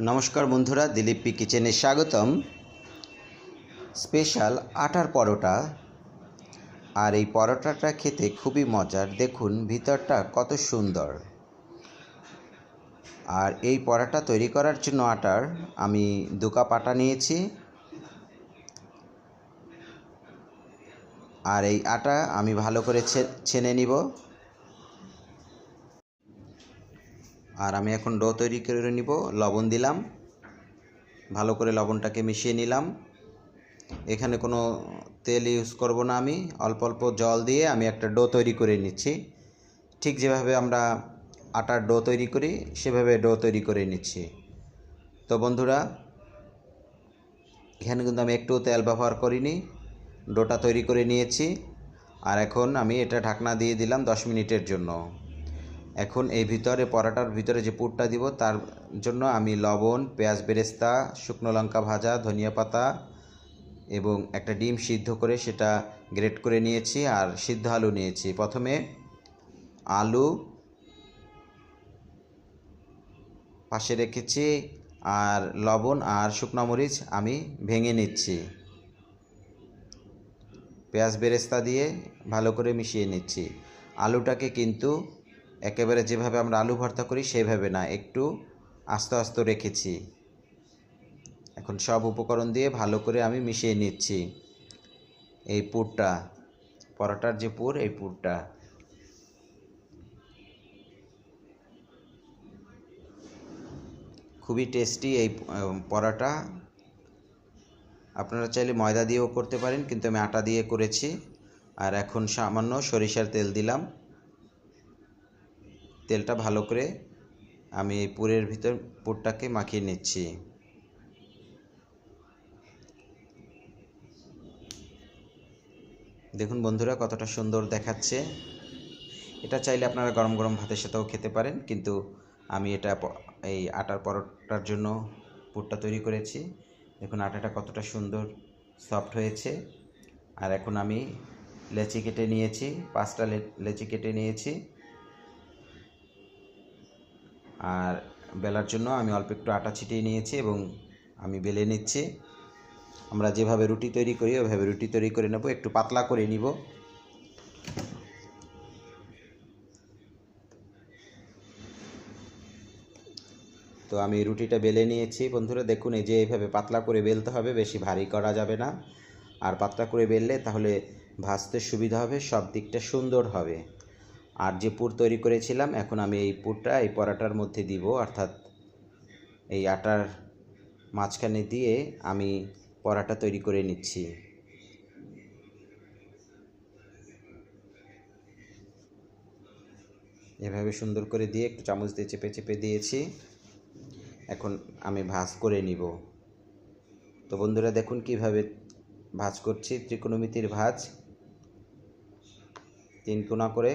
নমস্কার বন্ধুরা, দিলীপ পি কিচেনে স্বাগতম। স্পেশাল আটার পরোটা, আর এই পরোটাটা খেতে খুবই মজার। দেখুন ভিতরটা কত সুন্দর। আর এই পরোটা তৈরি করার জন্য আটার আমি 2 কাপ আটা নিয়েছি। আর এই আটা আমি ভালো করে ছেনে নিব। আর আমি এখন ডো তৈরি করে নিব। লবণ দিলাম, ভালো করে লবণটাকে মিশিয়ে নিলাম। এখানে কোনো তেল ইউজ করব না, আমি অল্প অল্প জল দিয়ে আমি একটা ডো তৈরি করে নিচ্ছি। ঠিক যেভাবে আমরা আটার ডো তৈরি করি সেভাবে ডো তৈরি করে নিচ্ছি। তো বন্ধুরা, এখানে কিন্তু আমি একটু তেল ব্যবহার করিনি, ডোটা তৈরি করে নিয়েছি। আর এখন আমি এটা ঢাকনা দিয়ে দিলাম 10 মিনিটের জন্য। এখন এই ভিতরে পরোটার ভিতরে যে পুরটা দিব তার জন্য আমি লবণ, পেঁয়াজ বেরেস্তা, শুকনো লঙ্কা ভাজা, ধনিয়া পাতা এবং একটা ডিম সিদ্ধ করে সেটা গ্রেট করে নিয়েছি। আর সিদ্ধ আলু নিয়েছি। প্রথমে আলু পাশে রেখেছি, আর লবণ আর শুকনো মরিচ আমি ভেঙে নিচ্ছি। পেঁয়াজ বেরেস্তা দিয়ে ভালো করে মিশিয়ে নিচ্ছি। আলুটাকে কিন্তু একেবারে যেভাবে আমরা আলু ভর্তা করি সেভাবে না, একটু আস্তে আস্তে রেখেছি। এখন সব উপকরণ দিয়ে ভালো করে আমি মিশিয়ে নিচ্ছি। এই পুরটা, পরোটার যে পুর, এই পুরটা খুবই টেস্টি। এই পরোটা আপনারা চাইলে ময়দা দিয়েও করতে পারেন, কিন্তু আমি আটা দিয়ে করেছি। আর এখন সামান্য সরিষার তেল দিলাম। তেলটা ভালো করে আমি এই পুরের ভিতর পুরটাকে মাখিয়ে নিচ্ছি। দেখুন বন্ধুরা কতটা সুন্দর দেখাচ্ছে। এটা চাইলে আপনারা গরম গরম ভাতের সাথেও খেতে পারেন, কিন্তু আমি এটা এই আটার পরোটার জন্য পুরটা তৈরি করেছি। দেখুন আটাটা কতটা সুন্দর সফট হয়েছে। আর এখন আমি লেচি কেটে নিয়েছি, 5টা লেচি কেটে নিয়েছি। আর বেলার জন্য আমি অল্প একটু আটা ছিটিয়ে নিয়েছি এবং আমি বেলে নিচ্ছি। আমরা যেভাবে রুটি তৈরি করি ওইভাবে রুটি তৈরি করে নেব, একটু পাতলা করে নিব। তো আমি রুটিটা বেলে নিয়েছি বন্ধুরা। দেখুন এই যে এইভাবে পাতলা করে বেলতে হবে, বেশি ভারী করা যাবে না। আর পাতলা করে বেললে তাহলে ভাজতে সুবিধা হবে, সব দিকটা সুন্দর হবে। আর যে পুর তৈরি করেছিলাম, এখন আমি এই পুরটা এই পরোটার মধ্যে দিব, অর্থাৎ এই আটার মাঝখানে দিয়ে আমি পরোটা তৈরি করে নিচ্ছি। এভাবে সুন্দর করে দিয়ে একটু চামচ দিয়ে চেপে চেপে দিয়েছি। এখন আমি ভাঁজ করে নিব। তো বন্ধুরা দেখুন কিভাবে ভাঁজ করছি, ত্রিকোণমিতির ভাঁজ, 3 কোণা করে।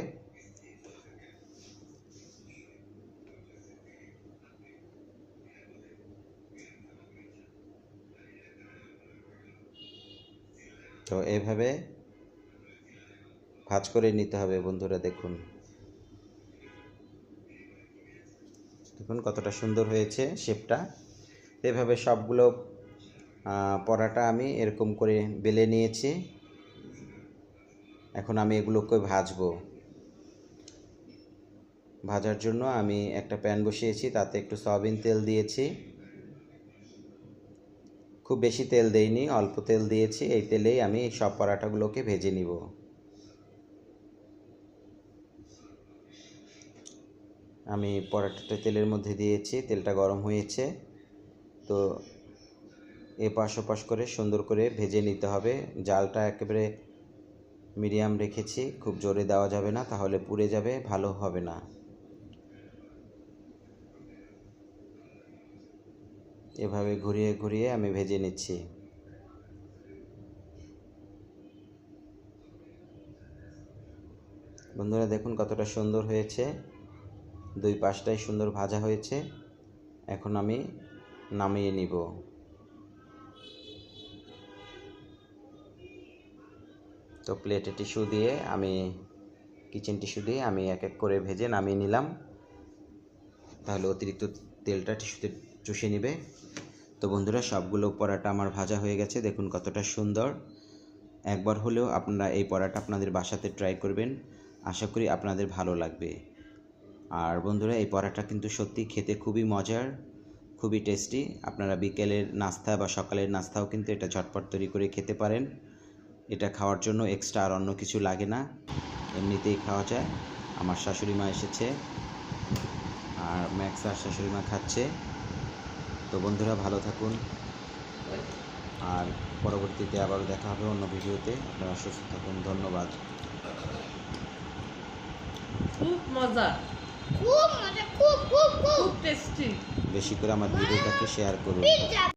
তো এইভাবে ভাঁজ করে নিতে হবে বন্ধুরা। দেখুন দেখুন কতটা সুন্দর হয়েছে শেপটা। এভাবে সবগুলো পরোটা আমি এরকম করে বেলে নিয়েছি। এখন আমি এগুলোকে ভাজবো। ভাজার জন্য আমি একটা প্যান বসিয়েছি, তাতে একটু সয়াবিন তেল দিয়েছি। খুব বেশি তেল দেইনি, অল্প তেল দিয়েছি। এই তেলেই আমি সব পরোটাগুলোকে ভেজে নিব। আমি পরোটাটা তেলের মধ্যে দিয়েছি, তেলটা গরম হয়েছে। তো এপাশ ওপাশ করে সুন্দর করে ভেজে নিতে হবে। জালটা একেবারে মিডিয়াম রেখেছি, খুব জোরে দেওয়া যাবে না, তাহলে পুড়ে যাবে, ভালো হবে না। এভাবে ঘুরিয়ে ঘুরিয়ে আমি ভেজে নিচ্ছি। বন্ধুরা দেখুন কতটা সুন্দর হয়েছে, 2 পাশটাই সুন্দর ভাজা হয়েছে। এখন আমি নামিয়ে নিব। তো প্লেটে টিস্যু দিয়ে আমি কিচেন টিস্যু দিয়ে আমি এক এক করে ভেজে নামিয়ে নিলাম। তাহলে অতিরিক্ত তেলটা টিস্যুতে চুষে নেবে। তো বন্ধুরা, সবগুলো পরাটা আমার ভাজা হয়ে গেছে, দেখুন কতটা সুন্দর। একবার হলেও আপনারা এই পরাটা আপনাদের বাসাতে ট্রাই করবেন, আশা করি আপনাদের ভালো লাগবে। আর বন্ধুরা, এই পরাটা কিন্তু সত্যি খেতে খুবই মজার, খুবই টেস্টি। আপনারা বিকেলের নাস্তা বা সকালের নাস্তাও কিন্তু এটা ঝটপট তৈরি করে খেতে পারেন। এটা খাওয়ার জন্য এক্সট্রা আর অন্য কিছু লাগে না, এমনিতেই খাওয়া যায়। আমার শাশুড়ি মা এসেছে আর ম্যাক্স আর শাশুড়ি মা খাচ্ছে। তো বন্ধুরা, ভালো থাকুন, আর পরবর্তীতে আবারও দেখা হবে অন্য ভিডিওতে। আপনারা সুস্থ থাকুন, ধন্যবাদ। খুব মজা, খুব মজা, খুব খুব খুব খুব টেস্টি। বেশি করে আমার ভিডিওটাকে শেয়ার করুন।